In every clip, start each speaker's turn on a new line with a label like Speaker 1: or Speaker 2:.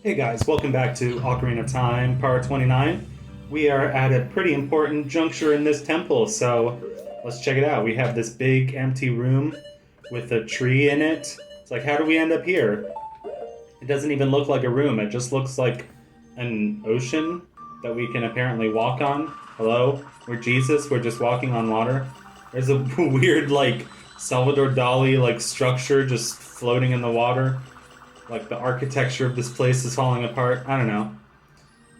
Speaker 1: Hey guys, welcome back to Ocarina of Time, Part 29. We are at a pretty important juncture in this temple, so let's check it out. We have this big empty room with a tree in it. It's like, how do we end up here? It doesn't even look like a room, it just looks like an ocean that we can apparently walk on. Hello? We're Jesus, we're just walking on water. There's a weird, like, Salvador Dali, like, structure just floating in the water. Like, the architecture of this place is falling apart. I don't know.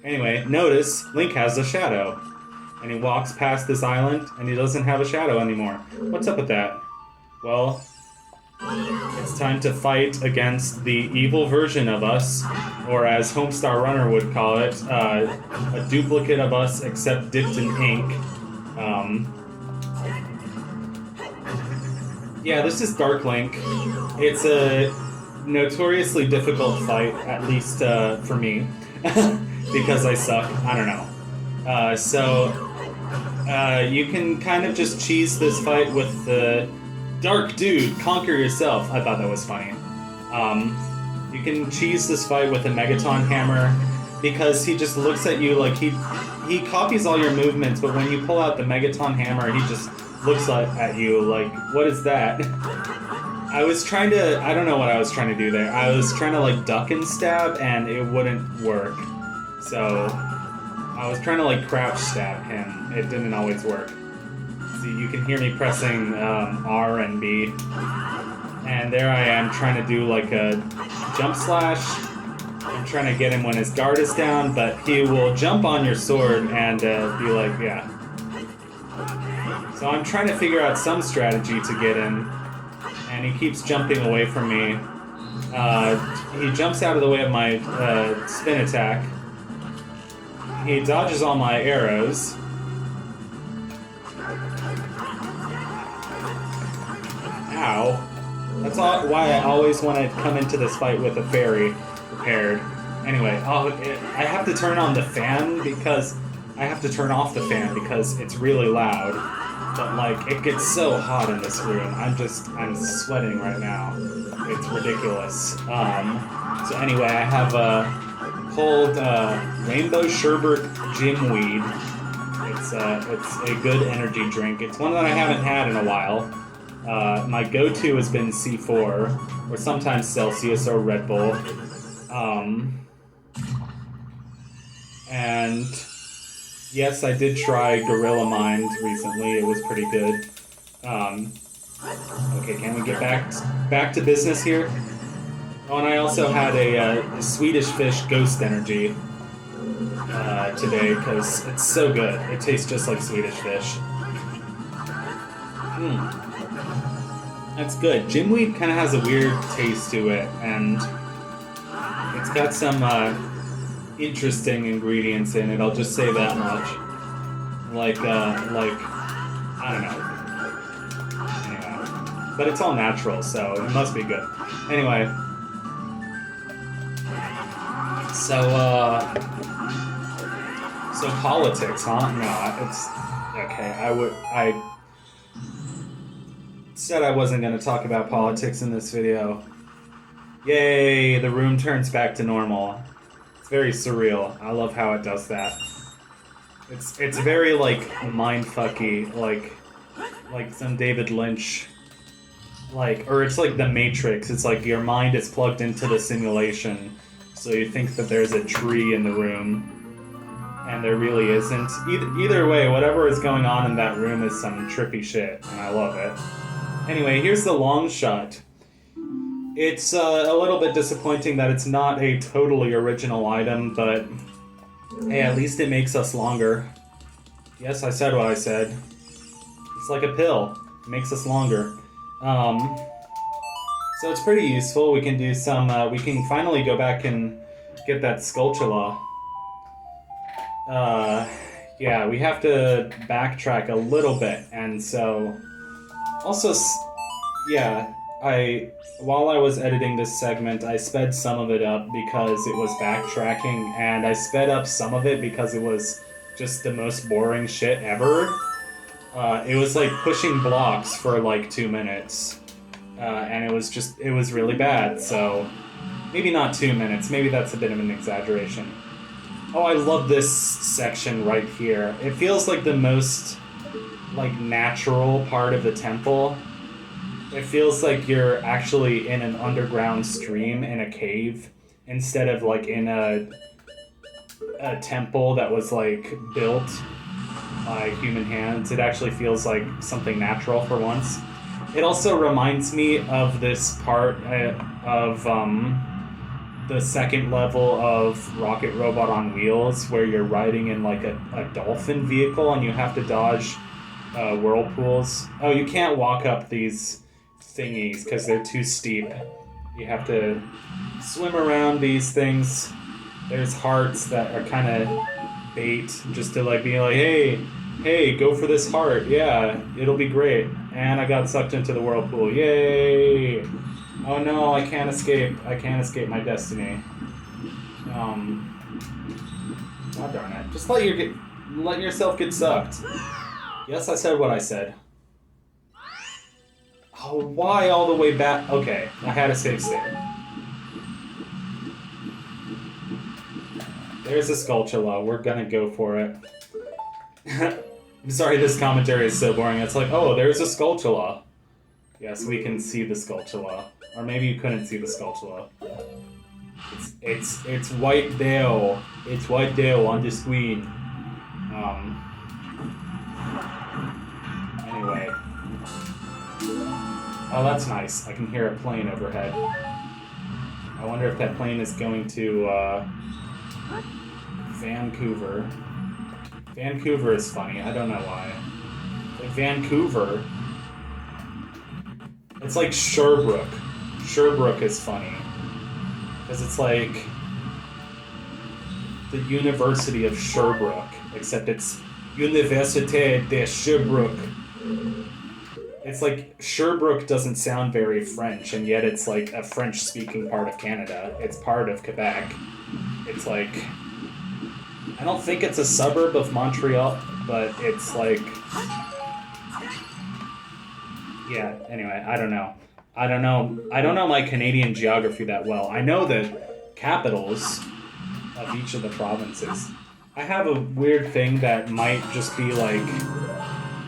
Speaker 1: Anyway, notice Link has a shadow. And he walks past this island, and he doesn't have a shadow anymore. What's up with that? Well, it's time to fight against the evil version of us, or as Homestar Runner would call it, a duplicate of us except dipped in ink. Yeah, this is Dark Link. It's a notoriously difficult fight, at least for me, because I suck. I don't know. You can kind of just cheese this fight with the Dark Dude, Conquer Yourself. I thought that was funny. You can cheese this fight with a Megaton Hammer, because he just looks at you like he copies all your movements, but when you pull out the Megaton Hammer, he just looks at you like, what is that? I was trying to, I don't know what I was trying to do there. I was trying to like duck and stab and it wouldn't work. So I was trying to like crouch stab him. It didn't always work. See, you can hear me pressing R and B. And there I am trying to do like a jump slash. I'm trying to get him when his guard is down, but he will jump on your sword and be like, yeah. So I'm trying to figure out some strategy to get him. And he keeps jumping away from me. He jumps out of the way of my spin attack. He dodges all my arrows. Ow. That's why I always want to come into this fight with a fairy prepared. Anyway, I have to turn on the fan because... I have to turn off the fan because it's really loud. But, like, it gets so hot in this room. I'm sweating right now. It's ridiculous. So anyway, I have a cold Rainbow Sherbet Gymweed. It's a good energy drink. It's one that I haven't had in a while. My go-to has been C4, or sometimes Celsius or Red Bull. And... yes, I did try Gorilla Mind recently. It was pretty good. Okay, can we get back to business here? Oh, and I also had a Swedish Fish Ghost Energy today because it's so good. It tastes just like Swedish Fish. That's good. Gymweed kind of has a weird taste to it, and it's got some interesting ingredients in it. I'll just say that much. Like I don't know. Anyway, but it's all natural, so it must be good. Anyway, so politics, huh? No, it's okay. I said I wasn't going to talk about politics in this video. Yay! The room turns back to normal. Very surreal. I love how it does that. It's very like mindfucky, like some David Lynch, or it's like the Matrix. It's like your mind is plugged into the simulation, so you think that there's a tree in the room, and there really isn't. Either way, whatever is going on in that room is some trippy shit, and I love it. Anyway, here's the long shot. It's a little bit disappointing that it's not a totally original item, but hey, at least it makes us longer. Yes, I said what I said. It's like a pill. It makes us longer. So it's pretty useful. We can do some, we can finally go back and get that Skulltula. Yeah, we have to backtrack a little bit, and so... also, yeah... while I was editing this segment, I sped some of it up because it was backtracking, and I sped up some of it because it was just the most boring shit ever. It was like pushing blocks for like 2 minutes, and it was really bad, so Maybe not 2 minutes. Maybe that's a bit of an exaggeration. Oh, I love this section right here. It feels like the most, like, natural part of the temple. It feels like you're actually in an underground stream in a cave instead of, like, in a temple that was, like, built by human hands. It actually feels like something natural for once. It also reminds me of this part of the second level of Rocket Robot on Wheels, where you're riding in like a dolphin vehicle and you have to dodge whirlpools. Oh, you can't walk up these thingies because they're too steep. You have to swim around these things. There's hearts that are kind of bait, just to like be like, hey, go for this heart. Yeah, it'll be great. And I got sucked into the whirlpool. Yay! Oh no, I can't escape. I can't escape my destiny. Oh darn it. Just let yourself get sucked. Yes, I said what I said. Oh, why all the way back? Okay, I had a save state. There's a Skulltula. We're gonna go for it. I'm sorry this commentary is so boring. It's like, oh, there's a Skulltula. Yes, we can see the Skulltula. Or maybe you couldn't see the Skulltula. It's right there. It's right there on the screen. Anyway. Oh, that's nice. I can hear a plane overhead. I wonder if that plane is going to, Vancouver. Vancouver is funny. I don't know why. Like Vancouver. It's like Sherbrooke. Sherbrooke is funny. Because it's like the University of Sherbrooke. Except it's Université de Sherbrooke. It's like Sherbrooke doesn't sound very French, and yet it's like a French-speaking part of Canada. It's part of Quebec. It's like... I don't think it's a suburb of Montreal, but it's like... Yeah, anyway, I don't know. I don't know my Canadian geography that well. I know the capitals of each of the provinces. I have a weird thing that might just be like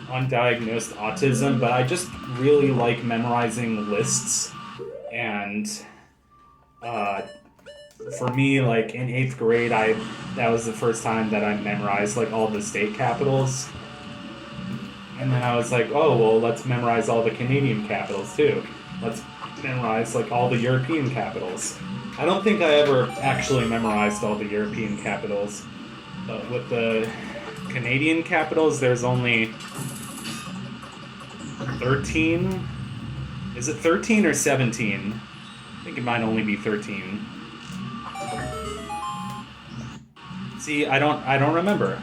Speaker 1: undiagnosed autism, but I just really like memorizing lists. And for me, like in 8th grade, that was the first time that I memorized like all the state capitals. And then I was like, oh, well, let's memorize all the Canadian capitals too. Let's memorize like all the European capitals. I don't think I ever actually memorized all the European capitals. But with the Canadian capitals, there's only 13. Is it 13 or 17? I think it might only be 13. See, I don't remember.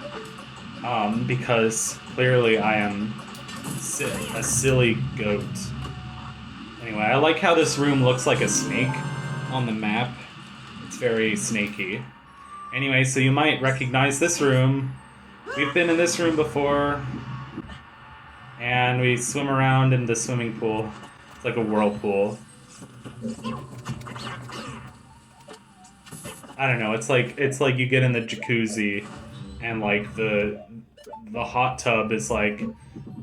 Speaker 1: Because clearly I am a silly goat. Anyway, I like how this room looks like a snake on the map. It's very snaky. Anyway, so you might recognize this room. We've been in this room before. And we swim around in the swimming pool. It's like a whirlpool. I don't know, it's like you get in the jacuzzi and like the hot tub is like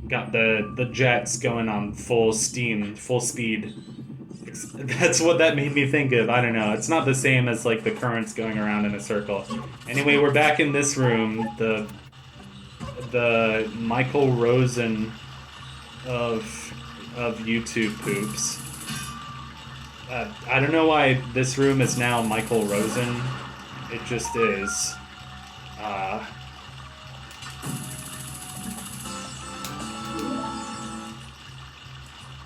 Speaker 1: got the jets going on full steam, full speed. That's what that made me think of. I don't know. It's not the same as like the currents going around in a circle. Anyway, we're back in this room. The Michael Rosen of YouTube poops. I don't know why this room is now Michael Rosen. It just is.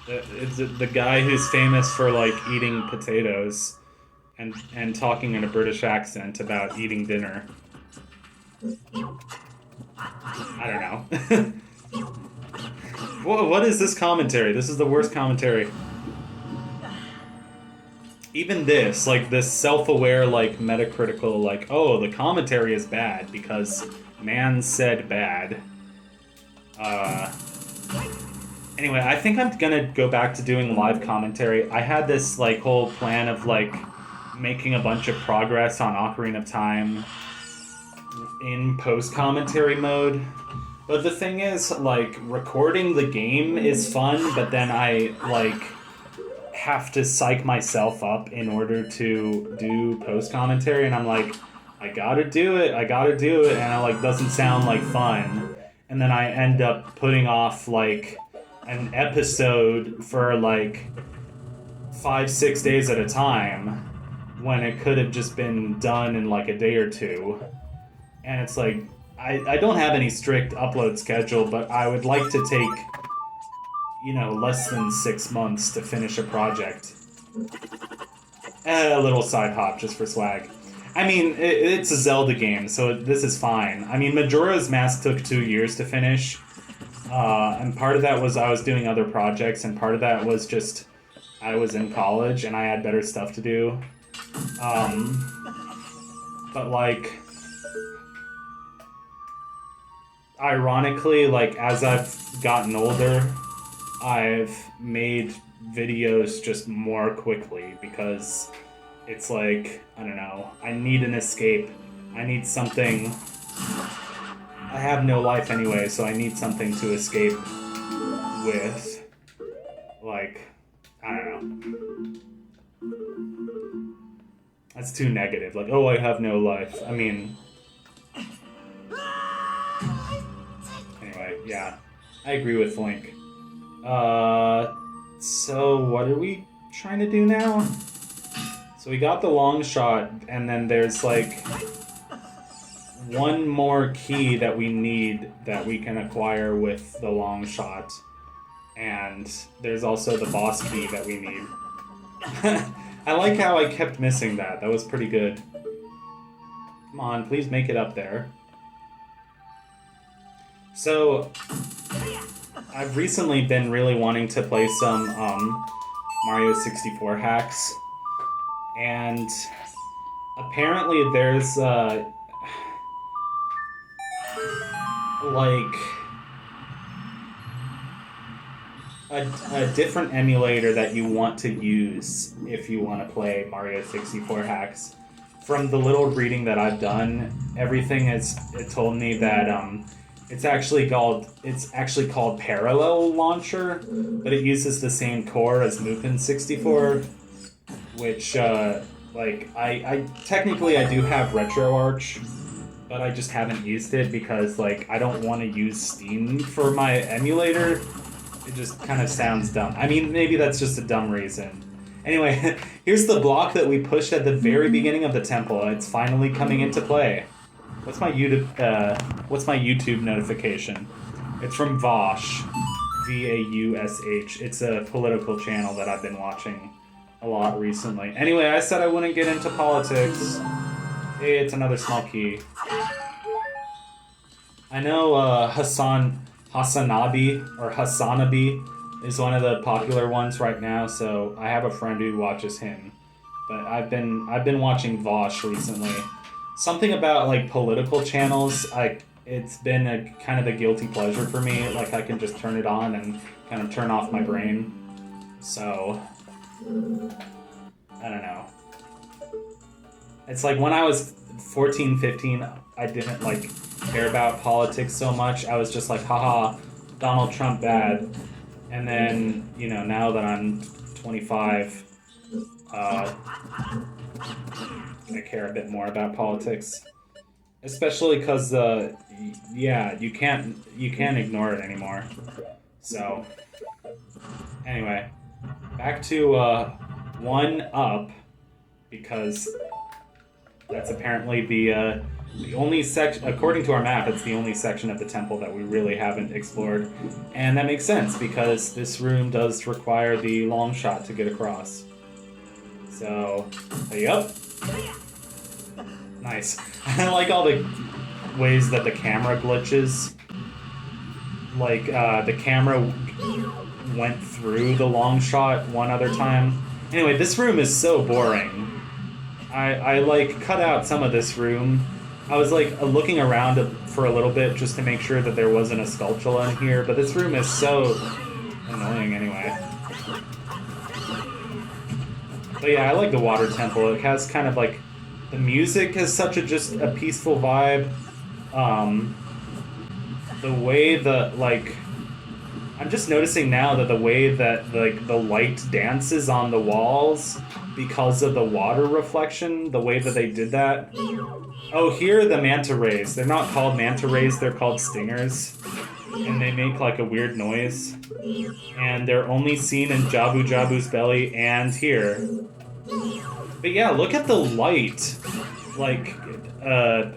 Speaker 1: It's the guy who's famous for like eating potatoes and talking in a British accent about eating dinner. I don't know. What is this commentary? This is the worst commentary. Even this, like this self-aware, like metacritical, like, oh, the commentary is bad because man said bad. Anyway, I think I'm gonna go back to doing live commentary. I had this like whole plan of like making a bunch of progress on Ocarina of Time in post-commentary mode. But the thing is, like, recording the game is fun, but then I, like, have to psych myself up in order to do post-commentary, and I'm like, I gotta do it, and it, like, doesn't sound like fun. And then I end up putting off, like, an episode for, like, 5-6 days at a time, when it could have just been done in, like, a day or two. And it's like, I don't have any strict upload schedule, but I would like to take, you know, less than 6 months to finish a project. A little side hop just for swag. I mean, it's a Zelda game, so this is fine. I mean, Majora's Mask took 2 years to finish, and part of that was I was doing other projects, and part of that was just I was in college and I had better stuff to do. But, like, ironically, like, as I've gotten older, I've made videos just more quickly because it's like, I don't know, I need an escape. I need something. I have no life anyway, so I need something to escape with. Like, I don't know. That's too negative. Like, oh, I have no life. I mean... Anyway, yeah. I agree with Link. So what are we trying to do now? So we got the long shot, and then there's, like, one more key that we need that we can acquire with the long shot. And there's also the boss key that we need. I like how I kept missing that. That was pretty good. Come on, please make it up there. So, I've recently been really wanting to play some Mario 64 hacks. And apparently there's like a different emulator that you want to use if you want to play Mario 64 hacks. From the little reading that I've done, everything it told me that it's actually called Parallel Launcher, but it uses the same core as Lupin 64, which like I technically I do have RetroArch, but I just haven't used it because, like, I don't want to use Steam for my emulator. It just kind of sounds dumb. I mean, maybe that's just a dumb reason. Anyway, here's the block that we pushed at the very beginning of the temple. It's finally coming into play. What's my YouTube notification? It's from Vosh. V-A-U-S-H. It's a political channel that I've been watching a lot recently. Anyway, I said I wouldn't get into politics. Hey, it's another small key. I know Hassanabi is one of the popular ones right now, so I have a friend who watches him. But I've been watching Vosh recently. Something about, like, political channels, it's been a kind of a guilty pleasure for me. Like, I can just turn it on and kind of turn off my brain. So, I don't know. It's like when I was 14, 15, I didn't, like, care about politics so much. I was just like, haha, Donald Trump bad. And then, you know, now that I'm 25, I care a bit more about politics. Especially because, yeah, you can't ignore it anymore. So, anyway, back to 1-up, because that's apparently the only section, according to our map, it's the only section of the temple that we really haven't explored. And that makes sense, because this room does require the long shot to get across. So, yup. Nice. I like all the ways that the camera glitches. Like, the camera went through the long shot one other time. Anyway, this room is so boring. I like, cut out some of this room. I was, like, looking around for a little bit just to make sure that there wasn't a Skulltula in here, but this room is so annoying anyway. But yeah, I like the water temple. It has kind of like the music has such a just a peaceful vibe. Um, the way the like I'm just noticing now that the way that like the light dances on the walls because of the water reflection, the way that they did that. Oh, here are the manta rays. They're not called manta rays, they're called stingers. And they make like a weird noise. And they're only seen in Jabu Jabu's belly and here. But yeah, look at the light, like,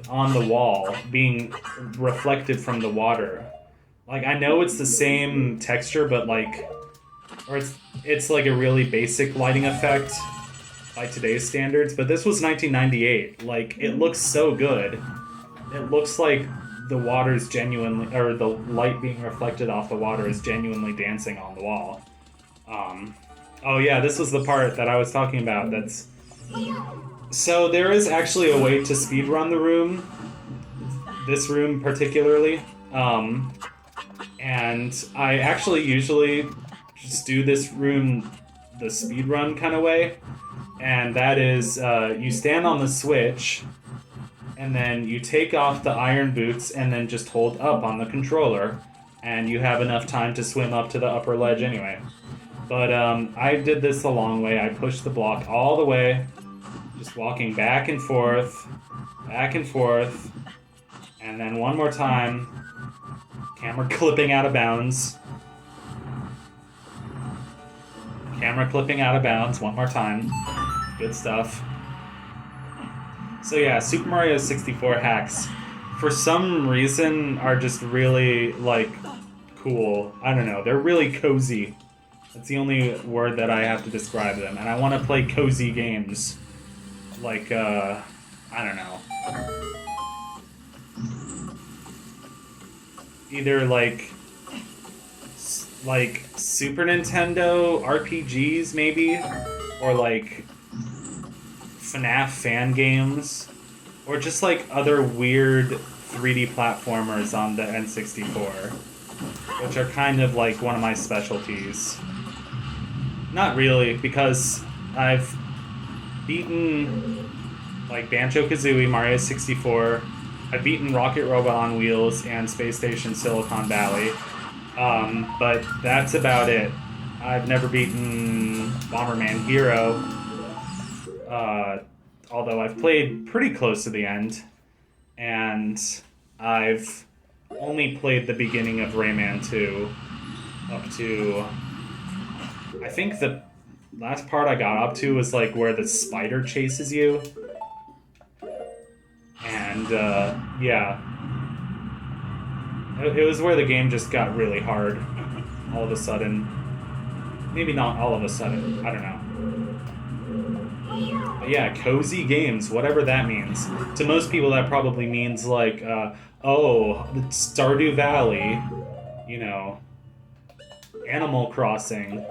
Speaker 1: on the wall being reflected from the water. Like, I know it's the same texture, but like, or it's like a really basic lighting effect by today's standards, but this was 1998. Like, it looks so good. It looks like the water's genuinely, or the light being reflected off the water is genuinely dancing on the wall. Oh yeah, this was the part that I was talking about. So there is actually a way to speedrun the room, this room particularly, and I actually usually just do this room the speedrun kind of way, and that is you stand on the switch, and then you take off the iron boots and then just hold up on the controller, and you have enough time to swim up to the upper ledge anyway. But I did this the long way. I pushed the block all the way, just walking back and forth, and then one more time, camera clipping out of bounds. Camera clipping out of bounds one more time. Good stuff. So yeah, Super Mario 64 hacks, for some reason, are just really, like, cool. I don't know, they're really cozy. That's the only word that I have to describe them. And I want to play cozy games. Like, I don't know. Either, like Super Nintendo RPGs, maybe? Or, like, FNAF fan games. Or just, like, other weird 3D platformers on the N64. Which are kind of, like, one of my specialties. Not really, because I've beaten, like, Banjo-Kazooie, Mario 64. I've beaten Rocket Robot on Wheels and Space Station Silicon Valley. But that's about it. I've never beaten Bomberman Hero. Although I've played pretty close to the end. And I've only played the beginning of Rayman 2 up to... I think the last part I got up to was like where the spider chases you. And yeah. It was where the game just got really hard all of a sudden. Maybe not all of a sudden, I don't know. But yeah, cozy games, whatever that means. To most people that probably means like, oh, Stardew Valley, you know, Animal Crossing.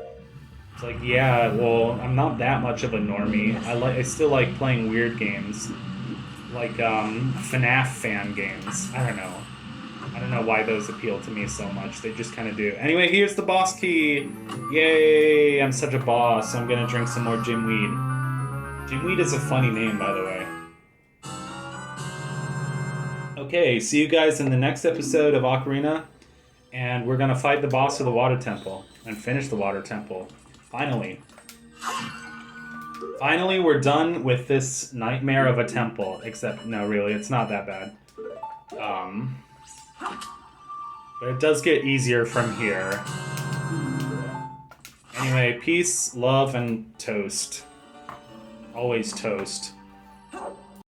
Speaker 1: It's like, yeah, well, I'm not that much of a normie. I still like playing weird games. Like, FNAF fan games. I don't know. I don't know why those appeal to me so much. They just kind of do. Anyway, here's the boss key! Yay! I'm such a boss. I'm gonna drink some more Jimweed. Jimweed is a funny name, by the way. Okay, see you guys in the next episode of Ocarina. And we're gonna fight the boss of the Water Temple. And finish the Water Temple. Finally. Finally, we're done with this nightmare of a temple. Except, no, really, it's not that bad. But it does get easier from here. Anyway, peace, love, and toast. Always toast.